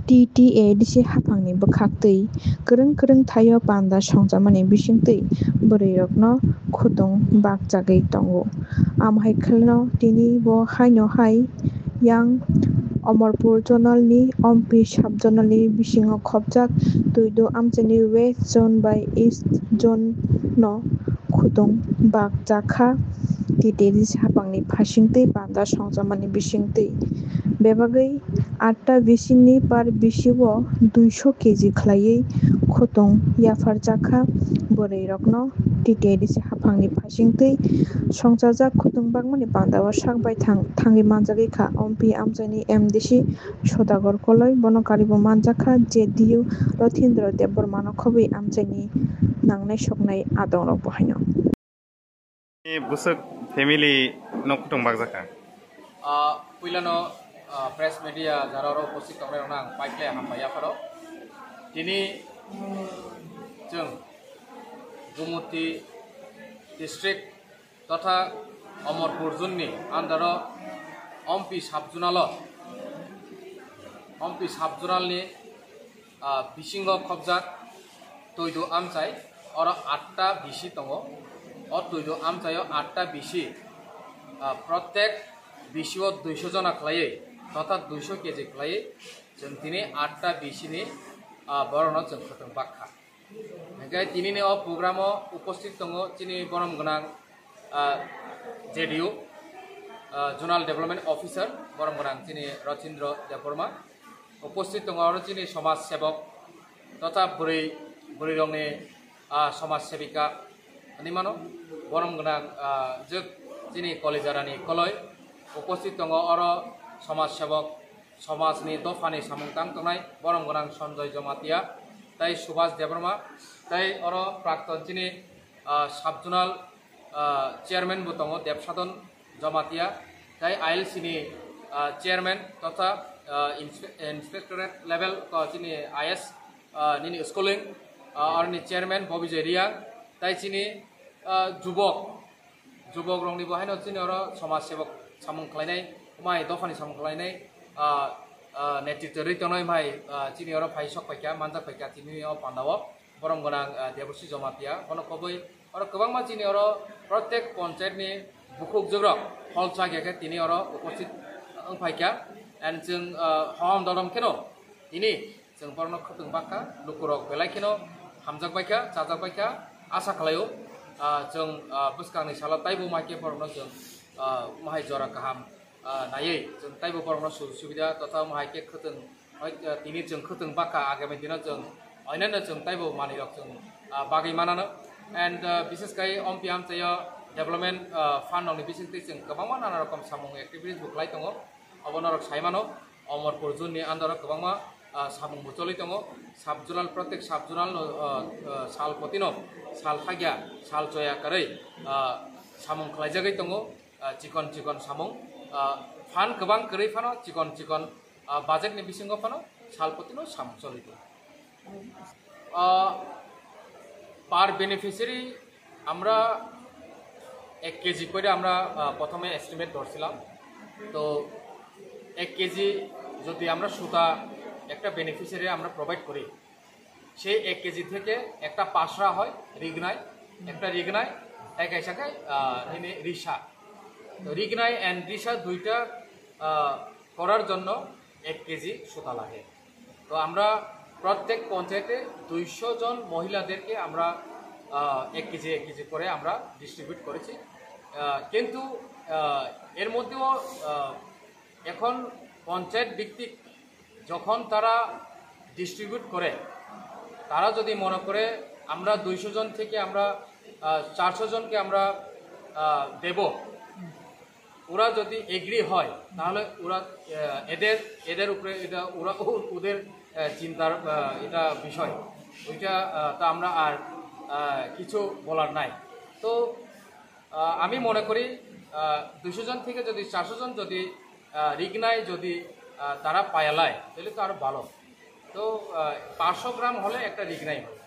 TTA disi haphangni bwkhaktwi kwrwng thaio panda songjamani bisingtwi bwrwirokno khutung bakchagui tongo. Amhaikhelno tini bo haino hai yang Omorpur Zonal ni MP Sub-Zonal ni bisingo khopjak tuido amchaini West Zone by East Zone no khutung bakjakha TTA disi haphangni phasingtwi panda songjamani bisingtwi. Bebagui 8ta bisini par bisio 200 kg khlaiwi khutung yapharjakha bwrwirokno TTA disi haphangni phasingtwi songjajak khutungbakmani pandao sakbai thangwi manjagui kha MP amchaini MDC Saudagar Koloi bono karibo manjakha JDU Rothindra Debbarma no khobui amchaini nangnai soknai adongrok bo haino. Busuk family no khutung bakjaka. Puilano press media jararo upস্থিত tongrai nang paiklai hamaya pharo tini jeng Gumuti district totha Omorpur Zone ni andaro MP Sub-Zonal ni bisingo khopjak toido amchai oro 8ta bisi tongo o toido amchaio 8ta bisi प्रत्येक बिसिओ 200 जना खलायै तथा 200 kg खलायै जों दिनै 8टा बिसिनि बरनो जों खतम बाखा ओंखाय दिनैनि अ प्रग्रामाव उपस्थित दङ दिनै बरम गोनां जेडीयू जोनाल डेभलपमेन्ट अफिसार बरम गोनां दिनै रथिन्द्र देबबर्मा उपस्थित दङ आरो दिनै समाज सेवक तथा बुरै रंनि समाज सेविका निमानो बरम गोनां जोग दिनै कलेजारानि कलय उपस्थित दङ आरो समाज सेवक समाजनि दफानि सामंतां तंनाय बरम गोनां सन्जय जमातिया ताई सुभाष देबबर्मा ताई आरो प्राक्तन दिनै साब-जोनाल चेयारमैन बो दङ देबसादन जमातिया ताई ILC नि चेयारमैन तथा इंस्पेक्टरेट लेवल दिनै IS नि स्कुलिं आरो नि चेयारमैन बबिजय रिया ताई दिनै जुबक रंनि बहायनो दिनै आरो समाज सेवक सामं खालायनाय माय दफानि सामं खालायनाय नेतृत्व रैतनाय माय दिनै आरो फाइसक फाइका मानजाक फाइका दिनै पान्डाव बरम गोनां देबश्री जमातिया बनो खबै आरो गोबांमा दिनै आरो प्रत्येक पन्चायतनि बुखुक जग्रक हलसा गेके दिनै आरो उपस्थित फाइका एन्ड जों हम दरम केनो दिनै जों बरनो खतुं बाखा लुकुरक बेलायकेनो हामजाक बायका जाजाक बायका आसा खालायो जों बुसकांनि साला ताइबो माइके बरनो जों माहाय जरा गाहाम नायै जों ताइबो बरनो सुबिदा तथा माहायके खतुं दिनै जों खतुं बाखा आगामी दिनाव जों अयनानो जों ताइबो मानिरक जों बागै मानानो एन्ड बिसेसकै अम्पि आमचायो डेभलपमेन्ट फान्ड नि बिसिंथि जों गोबांमा नाना रकम सामुं एक्टिभिटिस बुख्लाय दङ अबनरक साइमानो अमरपुर जोननि आन्दाराव गोबांमा सामुं बुचलि दङ साब-जोनाल प्रत्येक साब-जोनाल साल पतिनो साल थागिया साल जया करै सामुं खालायजागै दङ चिकन सामुं फान गोबां करै फानो चिकन बाजेटनि बिसिङाव फानो साल पतिनो सामुं चलि दङ पार बेनिफिशियारि আমরা 1 কেজি করে আমরা প্রথমে এস্টিমেট ধরছিলাম তো 1 কেজি যদি আমরা সুতা একটা বেনিফিশিয়ারি আমরা প্রোভাইড করি সেই 1 কেজি থেকে একটা পাশরা হয় রিগনাই একটা রিগনাই এক এসাকায় রিসা তো রিগনাই এন্ড রিসা দুইটা করার জন্য 1 কেজি সুতা লাগে তো আমরা প্রত্যেক পঞ্চায়েতে 200 জন মহিলাদেরকে আমরা 1 কেজি করে আমরা ডিস্ট্রিবিউট করেছি কিন্তু এর মধ্যেও এখন পঞ্চায়েত ভিত্তিক যখন তারা ডিস্ট্রিবিউট করে তারা যদি মনে করে আমরা 200 জন থেকে আমরা 400 জনকে আমরা দেব ওরা যদি এগ্রি হয় তাহলে ওরা এদের উপরে এটা ওদের চিন্তার এটা বিষয় ওইটা তা আমরা আর কিছু বলার নাই তো আমি মনে করি 200 জন থেকে যদি 400 জন যদি রিগনাই যদি তারা পায়ালায় তাহলে তো আরো ভালো তো 500 গ্রাম হলে একটা রিগনাই হয়